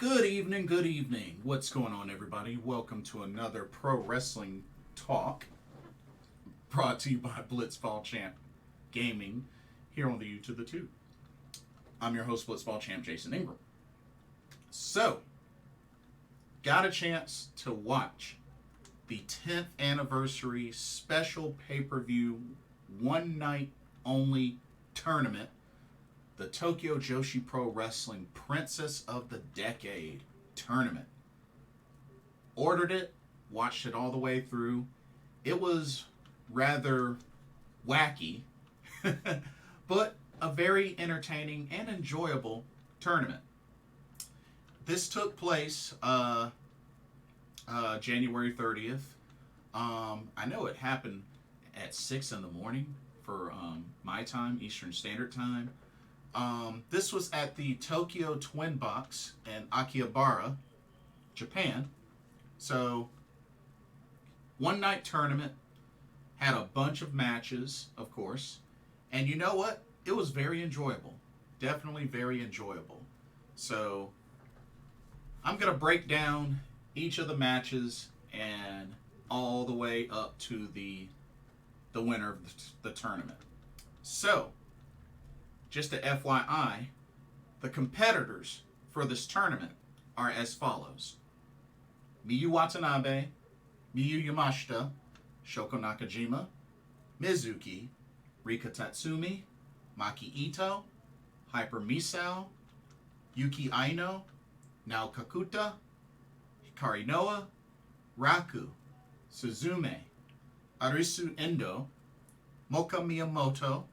Good evening, good evening. What's going on, everybody? Welcome to another Pro Wrestling Talk brought to you by Blitzball Champ Gaming here on the YouTube The Tube. I'm your host, Blitzball Champ Jason Ingram. So, got a chance to watch the 10th anniversary special pay-per-view one night only tournament, the Tokyo Joshi Pro Wrestling Princess of the Decade tournament. Ordered it, watched it all the way through. It was rather wacky, but a very entertaining and enjoyable tournament. This took place January 30th. I know it happened at 6 in the morning for my time, Eastern Standard Time. This was at the Tokyo Twin Box in Akihabara, Japan. So, one night tournament, had a bunch of matches, of course. And you know what? It was very enjoyable. Definitely very enjoyable. So, I'm going to break down each of the matches and all the way up to the winner of the tournament. So, just a FYI, the competitors for this tournament are as follows. Miu Watanabe, Miyu Yamashita, Shoko Nakajima, Mizuki, Rika Tatsumi, Maki Itoh, Hyper Misao, Yuki Aino, Nao Kakuta, Hikari Noa, Raku, Suzume, Arisu Endo, Moka Miyamoto,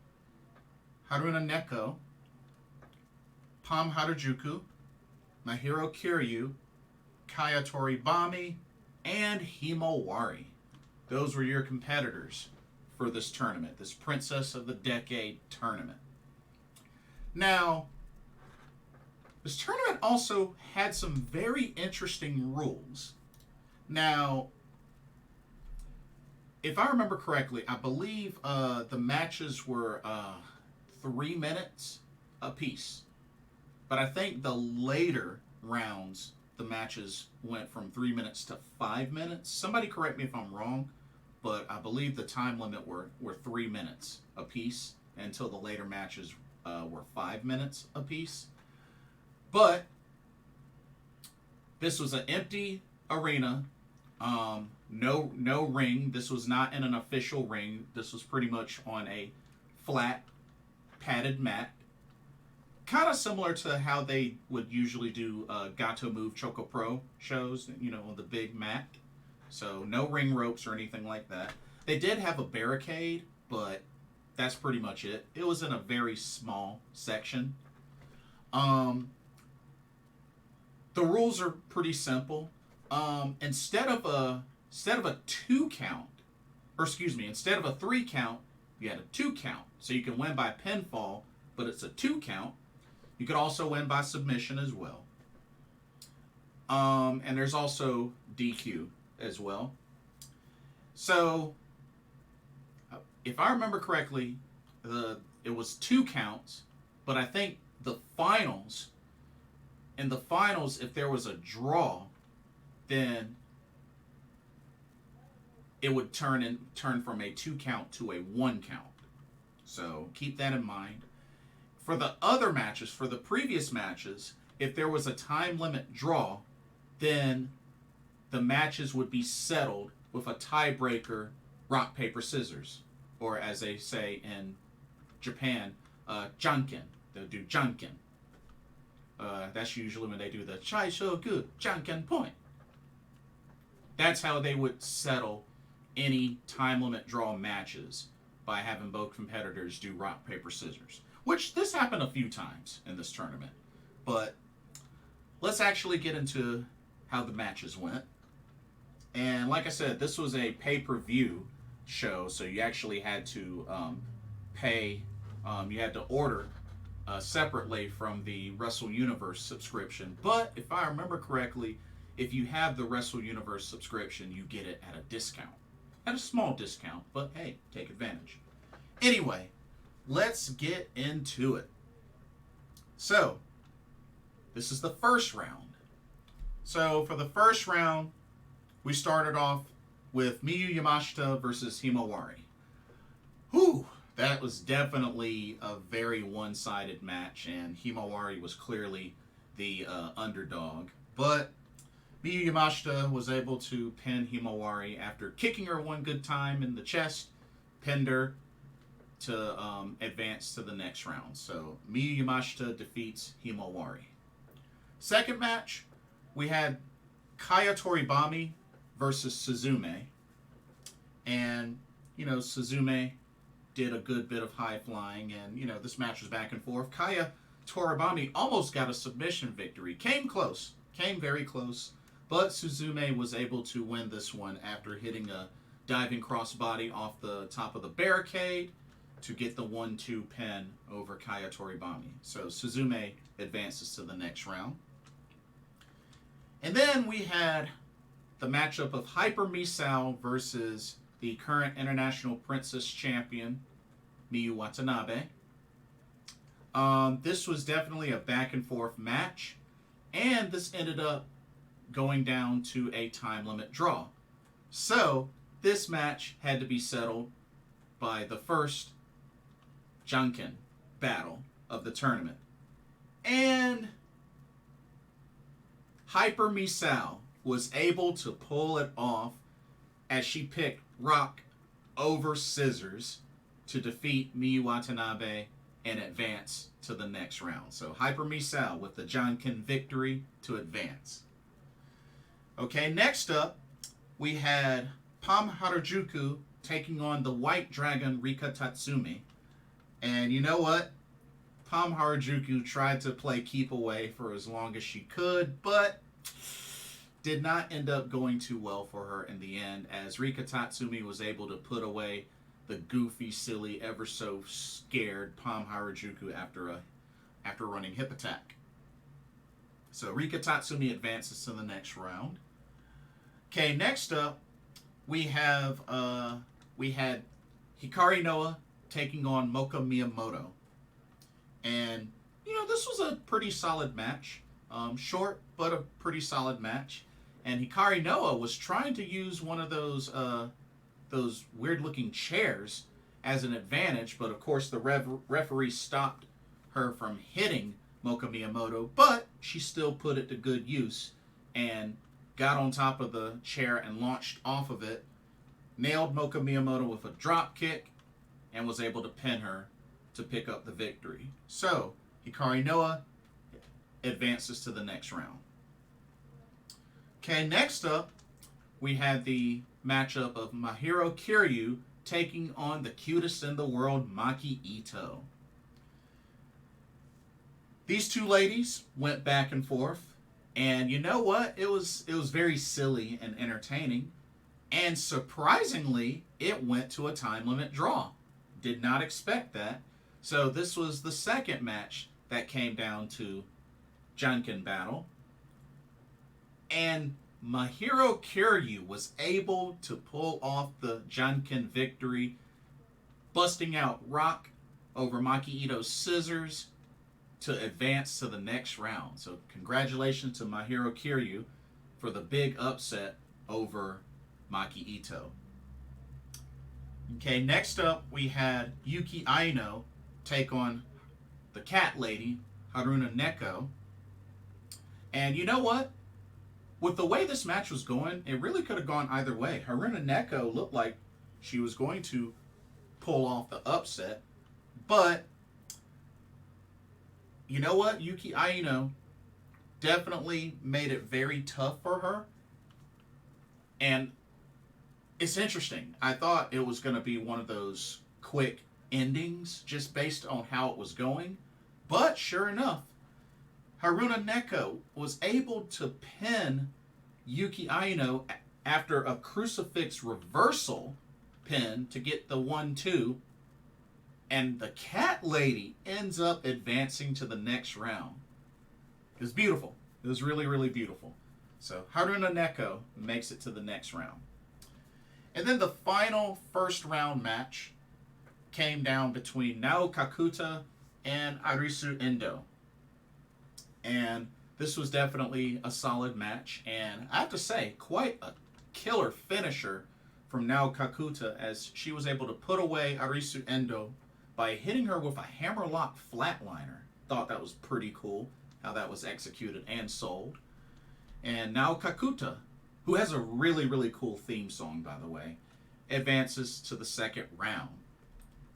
Haruna Neko, Pom Harajuku, Mahiro Kiryu, Kaya Toribami, and HIMAWARI. Those were your competitors for this tournament, this Princess of the Decade tournament. Now, this tournament also had some very interesting rules. Now, if I remember correctly, I believe the matches were 3 minutes apiece. But I think the later rounds, the matches went from 3 minutes to 5 minutes. Somebody correct me if I'm wrong, but I believe the time limit were 3 minutes apiece until the later matches were 5 minutes apiece. But this was an empty arena, no ring. This was not in an official ring. This was pretty much on a flat padded mat, kind of similar to how they would usually do Gato Move Choco Pro shows, on the big mat. So no ring ropes or anything like that. They did have a barricade, but that's pretty much it. It was in a very small section. The rules are pretty simple. Instead of a 2 count, instead of a 3 count, you had a 2 count. So you can win by pinfall, but it's a 2 count. You could also win by submission as well. And there's also DQ as well. So, if I remember correctly, it was 2 counts, but I think in the finals, if there was a draw, then it would turn from a 2 count to a 1 count. So keep that in mind. For the other matches, for the previous matches, if there was a time limit draw, then the matches would be settled with a tiebreaker rock, paper, scissors. Or as they say in Japan, janken. They'll do janken. That's usually when they do the chai shogu janken point. That's how they would settle any time limit draw matches, by having both competitors do rock, paper, scissors. Which this happened a few times in this tournament. But let's actually get into how the matches went. And like I said, this was a pay-per-view show, so you actually had to pay, you had to order separately from the Wrestle Universe subscription. But if I remember correctly, if you have the Wrestle Universe subscription, you get it at a discount. At a small discount, but hey, take advantage. Anyway, let's get into it. So, this is the first round. So for the first round, we started off with Miyu Yamashita versus Himawari. Whew, that was definitely a very one-sided match, and Himawari was clearly the underdog. But Miyu Yamashita was able to pin Himawari after kicking her one good time in the chest, pinned her to advance to the next round. So Miyu Yamashita defeats Himawari. Second match, we had Kaya Toribami versus Suzume. And, Suzume did a good bit of high flying, and, this match was back and forth. Kaya Toribami almost got a submission victory. Came close. Came very close. But Suzume was able to win this one after hitting a diving crossbody off the top of the barricade to get the 1-2 pin over Kaya Toribami. So Suzume advances to the next round. And then we had the matchup of Hyper Misao versus the current International Princess Champion, Miu Watanabe. This was definitely a back and forth match, and this ended up going down to a time limit draw. So this match had to be settled by the first Janken battle of the tournament. And Hyper Misao was able to pull it off as she picked rock over scissors to defeat Miu Watanabe and advance to the next round. So Hyper Misao with the Janken victory to advance. Okay, next up, we had Pom Harajuku taking on the White Dragon Rika Tatsumi. And you know what? Pom Harajuku tried to play keep away for as long as she could, but did not end up going too well for her in the end, as Rika Tatsumi was able to put away the goofy, silly, ever so scared Pom Harajuku after running hip attack. So Rika Tatsumi advances to the next round. Okay, next up we had Hikari Noa taking on Moka Miyamoto. And, this was a pretty solid match. Short, but a pretty solid match. And Hikari Noa was trying to use one of those weird-looking chairs as an advantage, but of course the referee stopped her from hitting Moka Miyamoto, but she still put it to good use and got on top of the chair and launched off of it, nailed Moka Miyamoto with a drop kick, and was able to pin her to pick up the victory. So, Hikari Noa advances to the next round. Okay, next up, we had the matchup of Mahiro Kiryu taking on the cutest in the world, Maki Itoh. These two ladies went back and forth, and you know what? It was very silly and entertaining, and surprisingly, it went to a time limit draw. Did not expect that. So this was the second match that came down to Janken battle. And Mahiro Kiryu was able to pull off the Janken victory, busting out rock over Maki Itoh's scissors to advance to the next round. So congratulations to Mahiro Kiryu for the big upset over Maki Itoh. Okay, next up we had Yuki Aino take on the cat lady, Haruna Neko. And you know what? With the way this match was going, it really could have gone either way. Haruna Neko looked like she was going to pull off the upset. But, you know what? Yuki Aino definitely made it very tough for her. And it's interesting. I thought it was going to be one of those quick endings just based on how it was going. But sure enough, Haruna Neko was able to pin Yuki Aino after a crucifix reversal pin to get the 1-2. And the cat lady ends up advancing to the next round. It was beautiful. It was really, really beautiful. So Haruna Neko makes it to the next round. And then the final first round match came down between Nao Kakuta and Arisu Endo. And this was definitely a solid match, and I have to say, quite a killer finisher from Nao Kakuta, as she was able to put away Arisu Endo by hitting her with a hammerlock flatliner. Thought that was pretty cool how that was executed and sold. And Nao Kakuta, who has a really, really cool theme song, by the way, advances to the second round.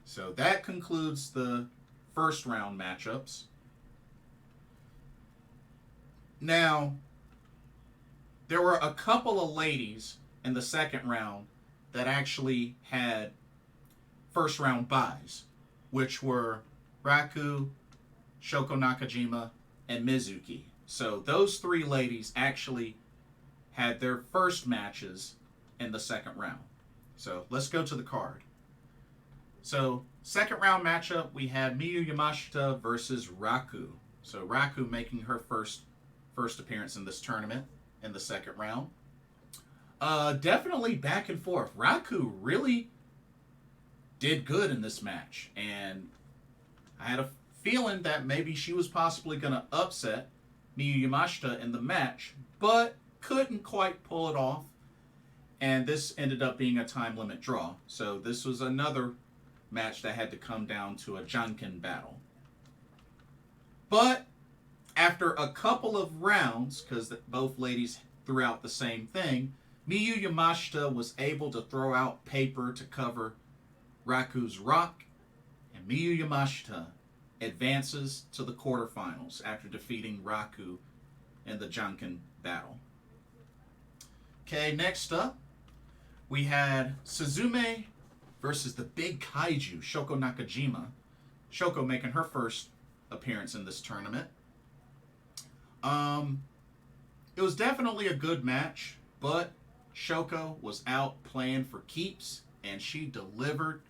So that concludes the first round matchups. Now, there were a couple of ladies in the second round that actually had first round buys, which were Raku, Shoko Nakajima, and Mizuki. So those three ladies actually had their first matches in the second round. So let's go to the card. So second round matchup, we had Miyu Yamashita versus Raku. So Raku making her first appearance in this tournament in the second round. Definitely back and forth. Raku really did good in this match, and I had a feeling that maybe she was possibly going to upset Miyu Yamashita in the match, but couldn't quite pull it off, and this ended up being a time limit draw. So this was another match that had to come down to a Janken battle. But after a couple of rounds, because both ladies threw out the same thing, Miyu Yamashita was able to throw out paper to cover Raku's rock, and Miyu Yamashita advances to the quarterfinals after defeating Raku in the Janken battle. Okay, next up, we had Suzume versus the big kaiju, Shoko Nakajima. Shoko making her first appearance in this tournament. It was definitely a good match, but Shoko was out playing for keeps, and she delivered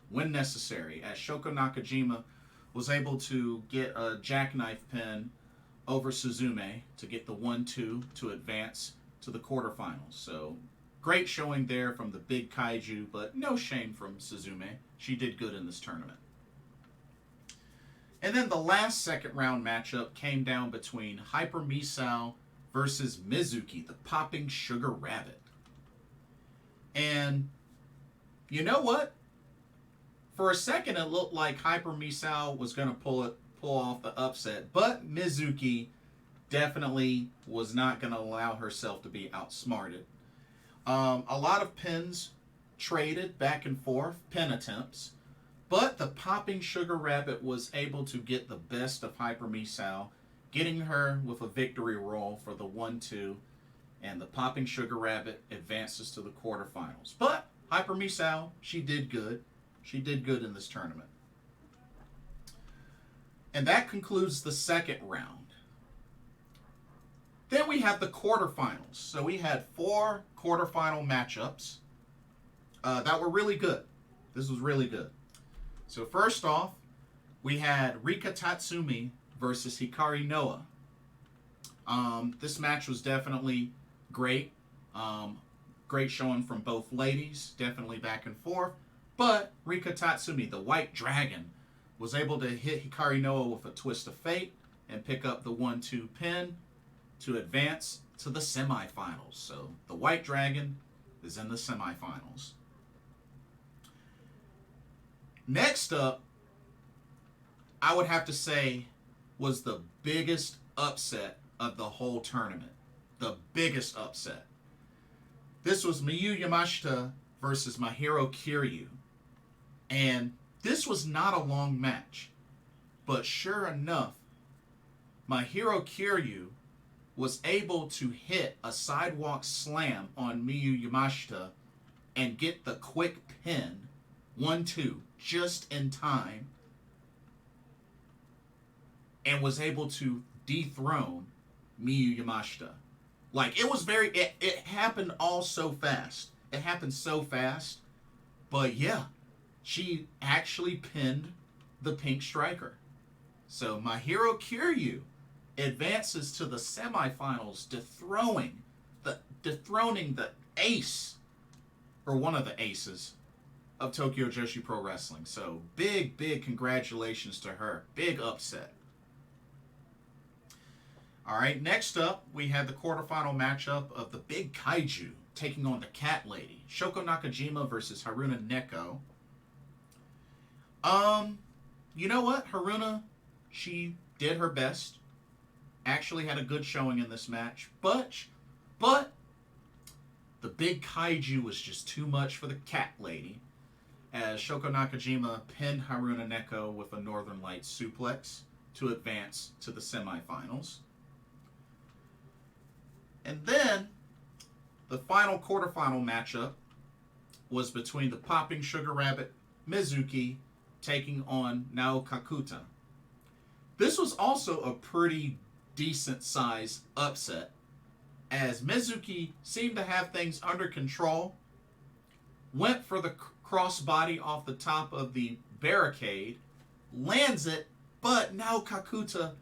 when necessary, as Shoko Nakajima was able to get a jackknife pin over Suzume to get the 1-2 to advance to the quarterfinals. So great showing there from the big kaiju, but no shame from Suzume. She did good in this tournament. And then the last second round matchup came down between Hyper Misao versus Mizuki, the popping sugar rabbit. And you know what? For a second, it looked like Hyper Misao was going to pull off the upset, but Mizuki definitely was not going to allow herself to be outsmarted. A lot of pins traded back and forth, pin attempts, but the popping sugar rabbit was able to get the best of Hyper Misao, getting her with a victory roll for the 1-2, and the popping sugar rabbit advances to the quarterfinals. But Hyper Misao, she did good. She did good in this tournament. And that concludes the second round. Then we have the quarterfinals. So we had 4 quarterfinal matchups that were really good. This was really good. So first off, we had Rika Tatsumi versus Hikari Noa. This match was definitely great. Great showing from both ladies. Definitely back and forth. But Rika Tatsumi, the White Dragon, was able to hit Hikari Noa with a twist of fate and pick up the 1-2 pin to advance to the semifinals. So the White Dragon is in the semifinals. Next up, I would have to say, was the biggest upset of the whole tournament. The biggest upset. This was Miyu Yamashita versus Mahiro Kiryu. And this was not a long match. But sure enough, Mahiro Kiryu was able to hit a sidewalk slam on Miyu Yamashita and get the quick pin, 1-2, just in time, and was able to dethrone Miyu Yamashita. Like, it was it happened all so fast. It happened so fast. But yeah, she actually pinned the Pink Striker. So Mahiro Kiryu advances to the semifinals, dethroning the ace, or one of the aces, of Tokyo Joshi Pro Wrestling. So big congratulations to her. Big upset. All right, next up, we had the quarterfinal matchup of the Big Kaiju taking on the Cat Lady, Shoko Nakajima versus Haruna Neko. You know what? Haruna, she did her best. Actually had a good showing in this match, but the Big Kaiju was just too much for the Cat Lady, as Shoko Nakajima pinned Haruna Neko with a Northern Lights suplex to advance to the semifinals. And then the final quarterfinal matchup was between the Popping Sugar Rabbit Mizuki taking on Nao Kakuta. This was also a pretty decent size upset, as Mizuki seemed to have things under control, went for the crossbody off the top of the barricade, lands it, but Nao Kakuta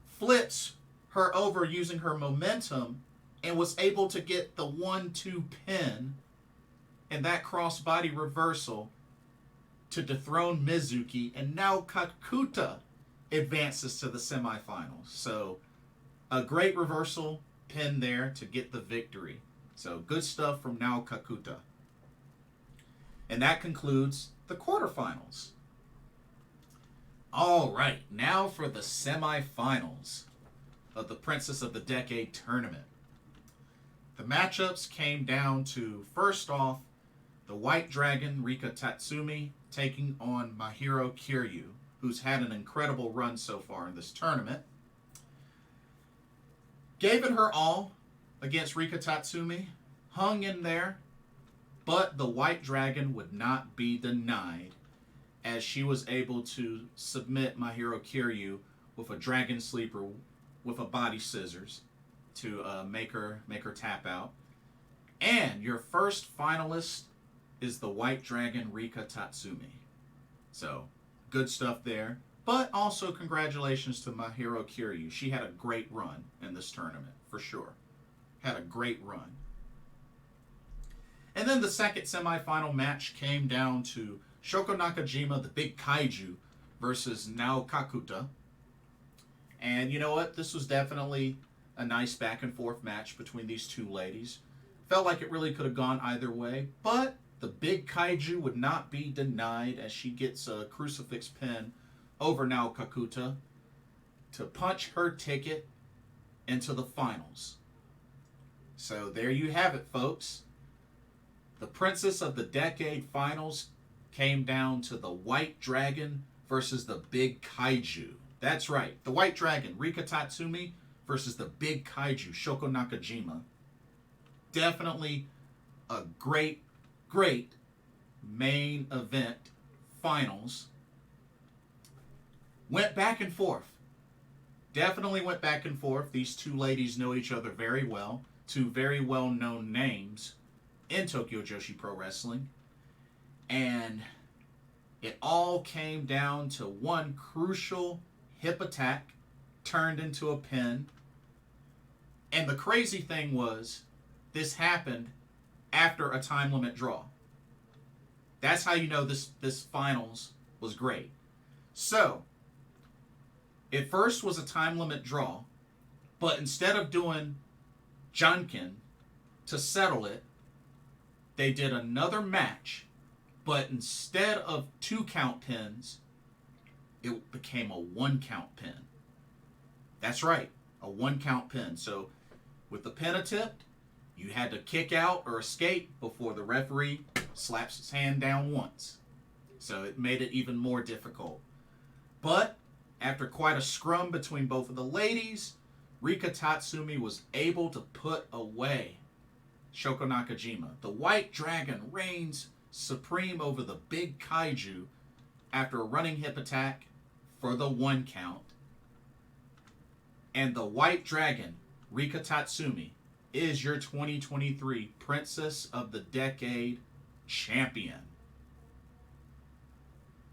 flips her over using her momentum and was able to get the 1-2 pin and that crossbody reversal to dethrone Mizuki, and now Kakuta advances to the semifinals. So a great reversal pin there to get the victory. So good stuff from Nao Kakuta. And that concludes the quarterfinals. All right, now for the semifinals of the Princess of the Decade tournament. The matchups came down to, first off, the White Dragon Rika Tatsumi taking on Mahiro Kiryu, who's had an incredible run so far in this tournament. Gave it her all against Rika Tatsumi, hung in there, but the White Dragon would not be denied, as she was able to submit Mahiro Kiryu with a Dragon Sleeper with a body scissors to make her tap out. And your first finalist is the White Dragon Rika Tatsumi. So, good stuff there. But also congratulations to Mahiro Kiryu. She had a great run in this tournament, for sure. Had a great run. And then the second semifinal match came down to Shoko Nakajima, the Big Kaiju, versus Nao Kakuta. And you know what? This was definitely a nice back and forth match between these two ladies. Felt like it really could have gone either way, but the Big Kaiju would not be denied, as she gets a crucifix pin over Nao Kakuta to punch her ticket into the finals. So there you have it, folks. The Princess of the Decade finals came down to the White Dragon versus the Big Kaiju. That's right, the White Dragon, Rika Tatsumi, versus the Big Kaiju, Shoko Nakajima. Definitely a great main event finals. Went back and forth. Definitely went back and forth. These two ladies know each other very well. Two very well-known names in Tokyo Joshi Pro Wrestling. And it all came down to one crucial hip attack turned into a pin. And the crazy thing was, this happened after a time limit draw. That's how you know this finals was great. So, it first was a time limit draw, but instead of doing Janken to settle it, they did another match, but instead of 2 count pins, it became a 1 count pin. That's right, a 1 count pin. So with the pin attempt, you had to kick out or escape before the referee slaps his hand down once. So it made it even more difficult. But after quite a scrum between both of the ladies, Rika Tatsumi was able to put away Shoko Nakajima. The White Dragon reigns supreme over the Big Kaiju after a running hip attack for the 1 count. And the White Dragon, Rika Tatsumi, is your 2023 Princess of the Decade champion.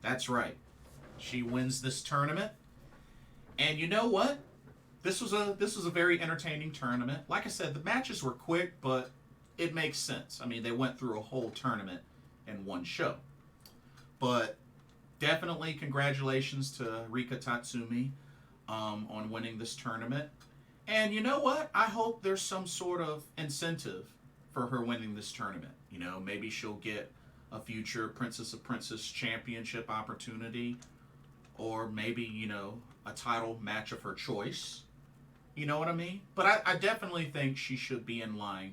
That's right. She wins this tournament. And you know what? This was a very entertaining tournament. Like I said, the matches were quick, but it makes sense. I mean, they went through a whole tournament in one show. But definitely congratulations to Rika Tatsumi on winning this tournament. And you know what? I hope there's some sort of incentive for her winning this tournament. You know, maybe she'll get a future Princess of Princess championship opportunity, or maybe, you know, a title match of her choice. You know what I mean? But I definitely think she should be in line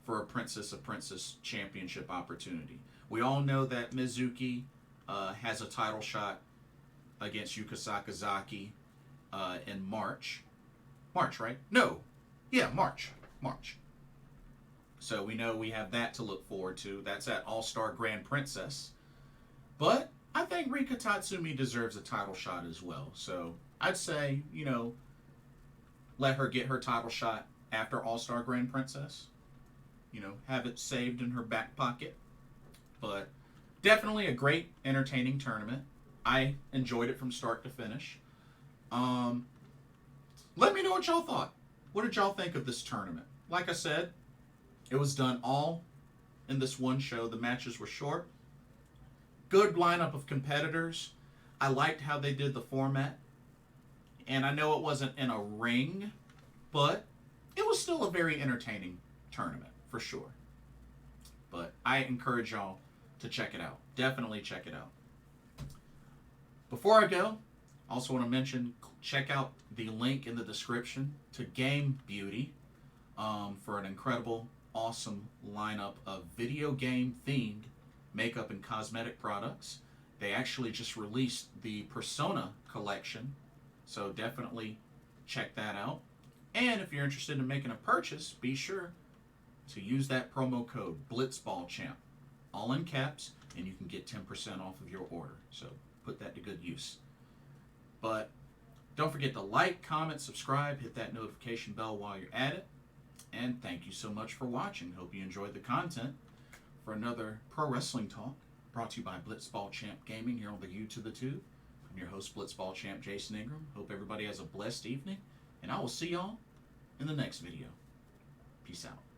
for a Princess of Princess championship opportunity. We all know that Mizuki has a title shot against Yuka Sakazaki in March. March, right? No. Yeah, March. March. So we know we have that to look forward to. That's at All Star Grand Princess. But I think Rika Tatsumi deserves a title shot as well. So I'd say, you know, let her get her title shot after All Star Grand Princess. You know, have it saved in her back pocket. But definitely a great, entertaining tournament. I enjoyed it from start to finish. Let me know what y'all thought. What did y'all think of this tournament? Like I said, it was done all in this one show. The matches were short. Good lineup of competitors. I liked how they did the format. And I know it wasn't in a ring, but it was still a very entertaining tournament, for sure. But I encourage y'all to check it out. Definitely check it out. Before I go, I also want to mention, check out the link in the description to Game Beauty for an incredible, awesome lineup of video game themed makeup and cosmetic products. They actually just released the Persona collection, so definitely check that out. And if you're interested in making a purchase, be sure to use that promo code BlitzballChamp, all in caps, and you can get 10% off of your order. So put that to good use. But don't forget to like, comment, subscribe, hit that notification bell while you're at it. And thank you so much for watching. Hope you enjoyed the content for another Pro Wrestling Talk brought to you by Blitzball Champ Gaming here on the U to the Tube. I'm your host, Blitzball Champ Jason Ingram. Hope everybody has a blessed evening, and I will see y'all in the next video. Peace out.